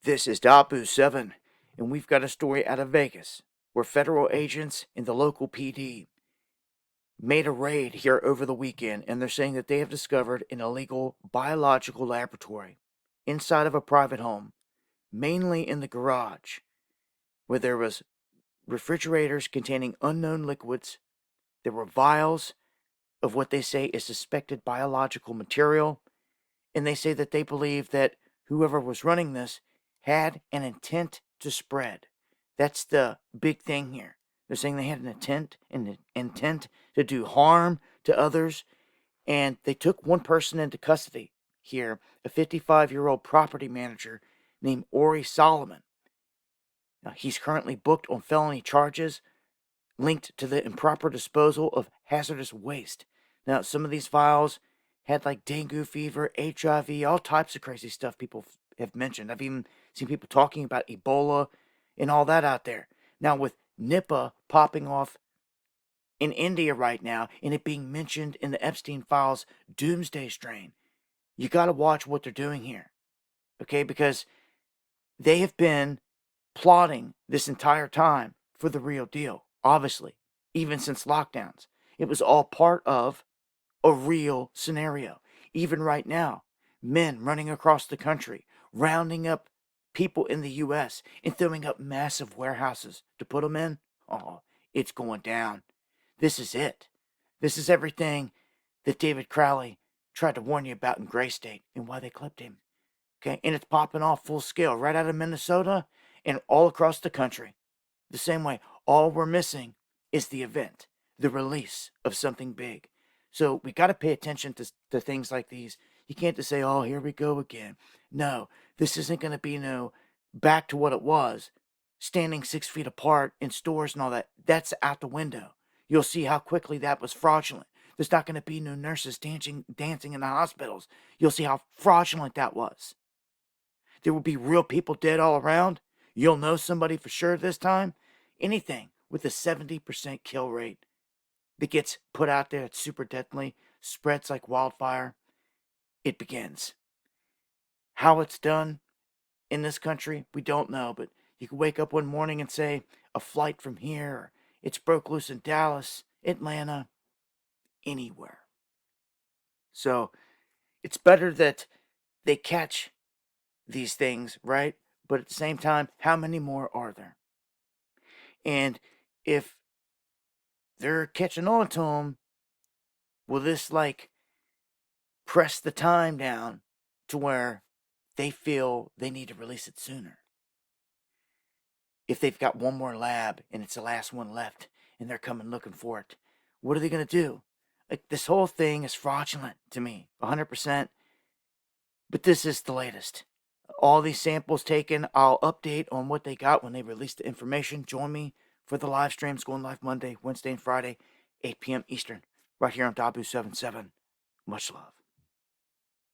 This is Dabu 7, and we've got a story out of Vegas where federal agents in the local PD made a raid here over the weekend, and they're saying that they have discovered an illegal biological laboratory inside of a private home, mainly in the garage, where there was refrigerators containing unknown liquids. There were vials of what they say is suspected biological material, and they say that they believe that whoever was running this had an intent to spread. That's the big thing here. They're saying they had an intent to do harm to others, and they took one person into custody here, a 55-year-old property manager named Ori Solomon. Now, he's currently booked on felony charges linked to the improper disposal of hazardous waste. Now, some of these vials had like dengue fever, HIV, all types of crazy stuff people have mentioned. I've even seen people talking about Ebola and all that out there. Now, with Nipah popping off in India right now and it being mentioned in the Epstein files doomsday strain, you got to watch what they're doing here, okay? Because they have been plotting this entire time for the real deal, obviously, even since lockdowns. It was all part of a real scenario. Even right now, men running across the country, rounding up people in the U.S. and throwing up massive warehouses to put them in. Oh, it's going down. This is it. This is everything that David Crowley tried to warn you about in Gray State and why they clipped him. Okay, and it's popping off full scale right out of Minnesota and all across the country. The same way, all we're missing is the event, the release of something big. So we got to pay attention to things like these. You can't just say, oh, here we go again. No, this isn't going to be back to what it was, standing 6 feet apart in stores and all that. That's out the window. You'll see how quickly that was fraudulent. There's not going to be no nurses dancing in the hospitals. You'll see how fraudulent that was. There will be real people dead all around. You'll know somebody for sure this time. Anything with a 70% kill rate that gets put out there, it's super deadly, spreads like wildfire, it begins. How it's done in this country, we don't know, but you can wake up one morning and say, a flight from here, or it's broke loose in Dallas, Atlanta, anywhere. So it's better that they catch these things, right? But at the same time, how many more are there? And if they're catching on to them, will this press the time down to where they feel they need to release it sooner? If they've got one more lab and it's the last one left and they're coming looking for it, what are they going to do? This whole thing is fraudulent to me, 100%. But this is the latest. All these samples taken, I'll update on what they got when they release the information. Join me for the live streams going live Monday, Wednesday, and Friday, 8 p.m. Eastern, right here on Dabu 77. Much love.